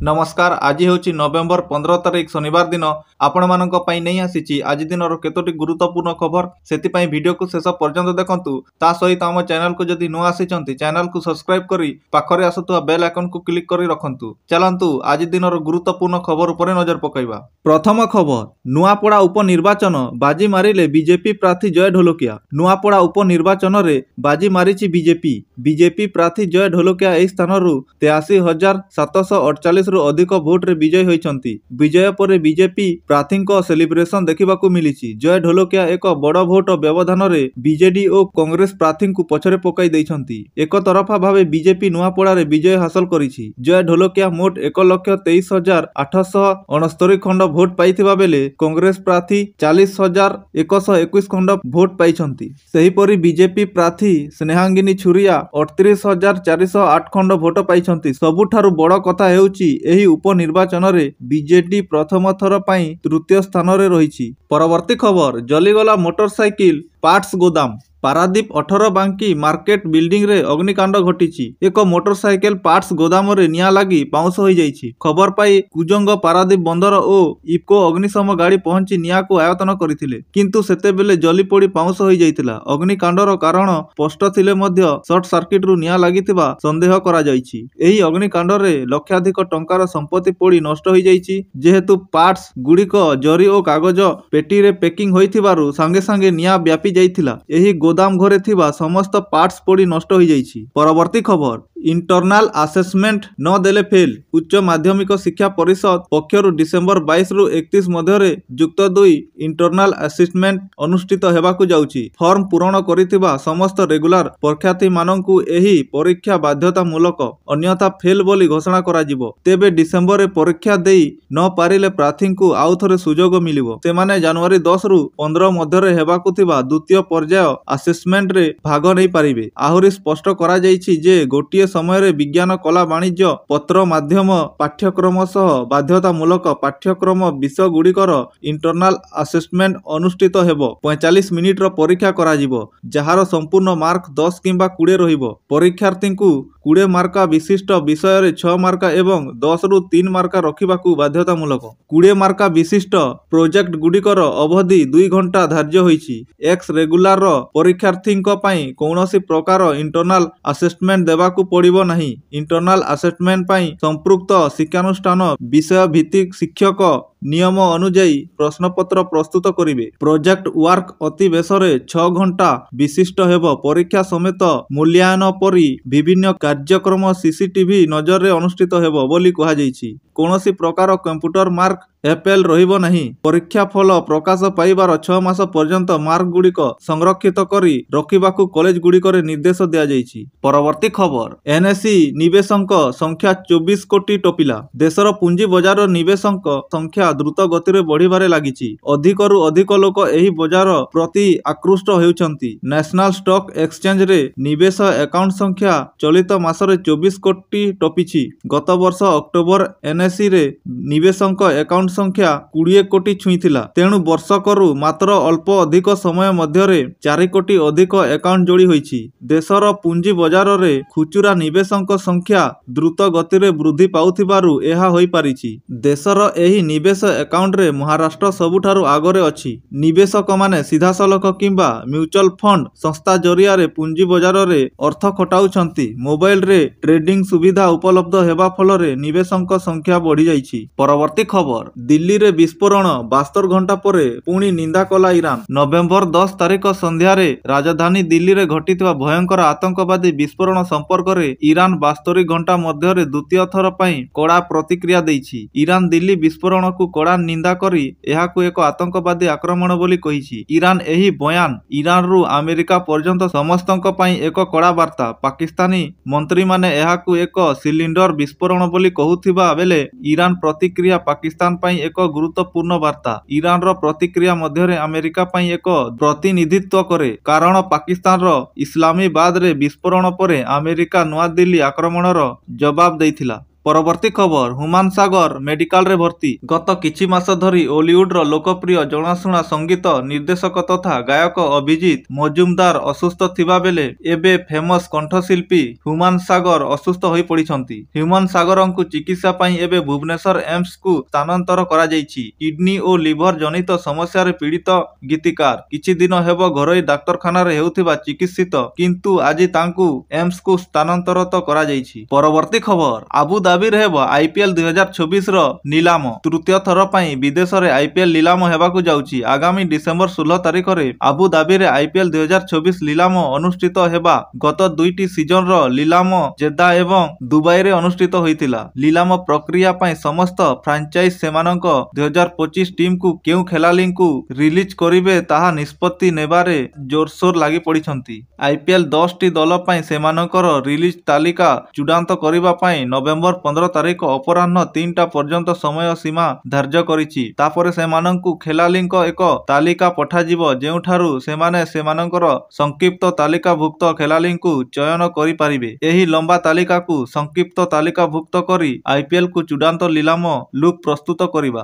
नमस्कार। आज हूँ नवेम्बर 15 तारिख शनिवार दिन आपण मानक नहीं आसी आज दिन केतोटी गुरुत्वपूर्ण खबर से वीडियो को शेष पर्यंत देखंतु। ता सहित आम चैनल को जदि नुआ आसी चैनल को सब्सक्राइब करी पाखरे आसुवा बेल आइकन को क्लिक करी रखंतु। चलंतु आज दिन गुरुत्वपूर्ण खबर उपर नजर पकाइबा। प्रथम खबर, नुआपड़ा उपनिर्वाचन बाजी मारिले बीजेपी प्रार्थी जय ढोलकिया। नुआपड़ा उपनिर्वाचन रे बाजी मारिछि बीजेपी प्रार्थी जय ढोलकिया एही स्थान 83,748 रु अधिक भोट रे विजयी होइछंती। विजय पर बीजेपी प्रार्थी सेलिब्रेशन देखा मिली। जय ढोलकिया एक बड़ भोट व्यवधान रे बीजेडी और कांग्रेस प्रार्थी को पछरे पकाई दैछंती। एक तरफा भावे बीजेपी नुआपड़ा रे विजय हासिल करिछि। जय ढोलकिया मोट 1,23,869 खंड भोट पाइथिबा बेले कांग्रेस प्रार्थी 40,121 खंड भोट पाइछंती। सेहीपरि बीजेपी प्रार्थी स्नेहांगिनी छुरिया 38,408 खंड भोट पाइछंती। सबुठारु बड़ कथा हेउछि एही उपनिर्वाचन रे बीजेडी प्रथम थर पई तृतीय स्थान रे रहिछि। परवर्ती खबर, जलीगला मोटरसाइकिल पार्ट्स गोदाम। पारादीप 18 बांकी मार्केट बिल्डिंग रे अग्निकांड घटी। एक मोटरसाइकेल पार्ट्स गोदाम रे निया लगी पाउंस हो जाइछि। खबर पाई कुजंग पारादीप बंदर और इफको अग्निशम गाड़ी पहुंची निया को आयतन करथिले, किंतु सेते बेले जली पोड़ी पाउंस हो जाइतिला। अग्निकांडर कारण स्पष्ट थिले मध्य शॉर्ट सर्किट रु निया लागितिबा संदेह करा जाइछि। एही अग्निकांड रे लक्षाधिक टंकार संपत्ति पोड़ी नष्ट हो जाइछि, जेहेतु पार्ट्स गुड़िक जरी और कागज पेटी रे पैकिंग होइथिबारु संगे संगे निया व्यापी जाइतिला। एही गोदाम घरे थिबा समस्त पार्ट्स पोड़ी नष्ट हो जाइछि। परवर्ती खबर, इंटरनाल असेसमेंट न देले फेल। उच्च माध्यमिक शिक्षा परिषद पक्षरु डिसेंबर 22 रु 31 मध्य युक्त 2 इंटरनाल असेसमेंट अनुष्ठित हेबाकु जाउछि। फॉर्म पूरण करिथिबा समस्त रेगुलर परीक्षार्थी माननकु एही परीक्षा बाध्यतामूलक, अन्यथा फेल बोली घोषणा करा जिवो। तेबे डिसेंबर रे परीक्षा देई न पारिले प्रार्थी को आउ थरे सुजोग मिलिबो। सेमाने जनवरी 10 रु 15 मध्य हेबाकु थिबा द्वितीय पर्याय असेसमेंट रे भाग नै पारिबे। आहुरी स्पष्ट करा जाइछि जे गोटिए समय विज्ञान कला वाणिज्य पत्र माध्यम पाठ्यक्रम सह बाध्यतामूलक पाठ्यक्रम विषय गुड़िकर इंटरनाल असेसमेंट अनुष्ठित हेबो। 45 मिनिट परीक्षा करा जिवो, जहार संपूर्ण मार्क 10 किंबा 20 रहिबो। परीक्षार्थी को 20 मार्का विशिष्ट विषय रे 6 मार्का एवं 10 रु 3 मार्का रखिबाकू बाध्यतामूलक। 20 मार्का विशिष्ट प्रोजेक्ट गुड़िकर अवधि 2 घंटा धार्य होइछि। एक्स रेगुलर परीक्षार्थी कौनसी प्रकार इंटरनाल असेसमेंट देवाकू पड़िबो नहीं। इंटरनाल असेसमेंट पई संपृक्त शिक्षानुष्ठान विषय भित्तिक शिक्षक नियम अनुଯାୟୀ प्रश्नपत्र प्रस्तुत करिवे। प्रोजेक्ट वर्क अति बेसरे 6 घंटा विशिष्ट हेबो। परीक्षा समेत मूल्यांकन परी विभिन्न कार्यक्रम सीसीटीवी नजर रे अनुष्ठित हेबो बोली कहा जाइछि। कौनसी प्रकार कंप्यूटर मार्क एपेल रहिबो नहीं। परीक्षा फल प्रकाश पाइबार 6 मास पर्यंत मार्क गुड़िक संरक्षित करी रखिबाकू कॉलेज गुड़िकर निर्देश दिया जाइछि। परवर्ती खबर, एनएसई निवेशक संख्या 24 कोटी टपिला। देशर पुंजी बजार निवेशक संख्या द्रुत गति रे बढ़िबारे लागिछि। अधिकरु अधिक लोक एही बजार प्रति आकृष्ट हेउछंती। नेशनल स्टॉक एक्सचेंज रे निवेश अकाउंट संख्या चलित मास रे 24 कोटी टपिछि। गत वर्ष अक्टोबर एनएसई रे निवेशक अकाउंट संख्या 20 कोटी छुईथिला। तेणु वर्षकरू मात्र अल्प अधिक समय मध्य 4 कोटी अधिक अकाउंट जोड़ी होइछि। देशर पुंजी बजार रे खुचुरा निवेशक संख्या द्रुत गति रे वृद्धि पाउथिबारु एहा होई पारिछि। देशर एही निवेश अकाउंट रे महाराष्ट्र सबुठारु आगरे अछि। निवेशक माने सीधासलख किंबा म्यूचुअल फंड संस्था जरिया रे पुंजी बजार रे अर्थ खटाउछंती। मोबाइल रे ट्रेडिंग सुविधा उपलब्ध हेबा फल रे निवेशक संख्या बढ़ी जाइछि। परवर्ती खबर, दिल्ली रे विस्फोरण 72 घंटा परे पुणी निंदा कला ईरान। नवेम्बर 10 तारिख संध्या रे राजधानी दिल्ली रे घटिथिबा भयंकर आतंकवादी विस्फोरण संपर्क रे ईरान 72 घंटा मध्य द्वितीय थर पई कड़ा प्रतिक्रिया दैछि। ईरान दिल्ली विस्फोरण को कड़ा निंदा करी एहाकू एक आतंकवादी आक्रमण बोली कहिछि। ईरान एही बयान ईरान रु अमेरिका पर्यंत समस्तक पई एक कड़ा वार्ता। पाकिस्तानी मंत्री माने एहाकू एक सिलिंडर विस्फोरण बोली कहूथिबा बेले ईरान प्रतिक्रिया पाकिस्तान पई एक गुरुत्वपूर्ण वार्ता। ईरान रो प्रतिक्रिया मध्य अमेरिका पई एक प्रतिनिधित्व करे, कारण पाकिस्तान रो इस्लामाबाद रे विस्फोरण परे अमेरिका नवा दिल्ली आक्रमण रो जवाब देइथिला। ପରବର୍ତ୍ତୀ ଖବର ହୁମାନ ସାଗର ମେଡିକାଲରେ ଭର୍ତ୍ତି। ଗତ କିଛି ମାସ ଧରି ଓଲିଉଡର ଲୋକପ୍ରିୟ ଜଣାଶୁଣା ସଙ୍ଗୀତ ନିର୍ଦ୍ଦେଶକ ତଥା ଗାୟକ ଅଭିଜିତ ମଜୁମଦାର ଅସୁସ୍ଥ ଥିବା ବେଳେ ଏବେ ଫେମସ୍ କଣ୍ଠଶିଳ୍ପୀ ହୁମାନ ସାଗର ଅସୁସ୍ଥ ହୋଇପଡ଼ିଛନ୍ତି। ହୁମାନ ସାଗରଙ୍କୁ ଚିକିତ୍ସା ପାଇଁ ଏବେ ଭୁବନେଶ୍ୱର ଏମ୍ସକୁ ସ୍ଥାନାନ୍ତର କରାଯାଇଛି। କିଡନୀ ଓ ଲିଭର ଜନିତ ସମସ୍ୟାରେ ପୀଡ଼ିତ ଗୀତିକାର କିଛି ଦିନ ହେବ ଘରୋଇ ଡାକ୍ତରଖାନାରେ ହେଉଥିବା ଚିକିତ୍ସିତ, କିନ୍ତୁ ଆଜି ତାଙ୍କୁ ଏମ୍ସକୁ ସ୍ଥାନାନ୍ତରିତ କରାଯାଇଛି। ପରବର୍ତ୍ତୀ ଖବର ଆବୁଧାବିରେ ହେବ ଆଇପିଏଲ୍ 2024ର ନିଲାମ। ତୃତୀୟ ଥର ପାଇଁ ବିଦେଶରେ ଆଇପିଏଲ୍ ନିଲାମ ହେବାକୁ ଯାଉଛି। ଆଗାମୀ ଡିସେମ୍ବର 16 ତାରିଖରେ ଆବୁଧାବିରେ ଆଇପିଏଲ୍ 2024 ନିଲାମ ଅନୁଷ୍ଠିତ ହେବା। ଗତ ଦୁଇଟି ସିଜନର ନିଲାମ ଜେଦ୍ଦା ଏବଂ ଦୁବାଇରେ ଅନୁଷ୍ଠିତ ହୋଇଥିଲା। ନିଲାମ ପ୍ରକ୍ରିୟା ପାଇଁ ସମସ୍ତ ଫ୍ରାଞ୍ଚାଇଜ ସେମାନଙ୍କ 2025 ଟିମ୍କୁ କେଉଁ ଖେଳାଳିଙ୍କୁ ରିଲିଜ୍ କରିବେ ତାହା ନିଷ୍ପତ୍ତି ନେବାରେ ଜୋରସୋର ଲାଗିପଡ଼ିଛନ୍ତି। ଆଇପିଏଲ୍ 10ଟି ଦଳ ପାଇଁ ସେମାନଙ୍କର ରିଲିଜ୍ ତାଲିକା ଚୂଡ଼ାନ୍ତ କରିବା ପାଇଁ ନଭେମ୍ବର 15 ତାରିଖ ଅପରାହ୍ନ 3ଟା ପର୍ଯ୍ୟନ୍ତ ସମୟ ସୀମା ଧାର୍ଯ୍ୟ କରିଛି। ତାପରେ ସେମାନଙ୍କୁ ଖେଳାଳିଙ୍କ ଏକ ତାଲିକା ପଠାଯିବ, ଯେଉଁଠାରୁ ସେମାନେ ସେମାନଙ୍କର ସଂକ୍ଷିପ୍ତ ତାଲିକାଭୁକ୍ତ ଖେଳାଳିଙ୍କୁ ଚୟନ କରିପାରିବେ। ଏହି ଲମ୍ବା ତାଲିକାକୁ ସଂକ୍ଷିପ୍ତ ତାଲିକାଭୁକ୍ତ କରି ଆଇପିଏଲ୍କୁ ଚୂଡ଼ାନ୍ତ ନିଲାମ ଲୁକ୍ ପ୍ରସ୍ତୁତ କରିବା।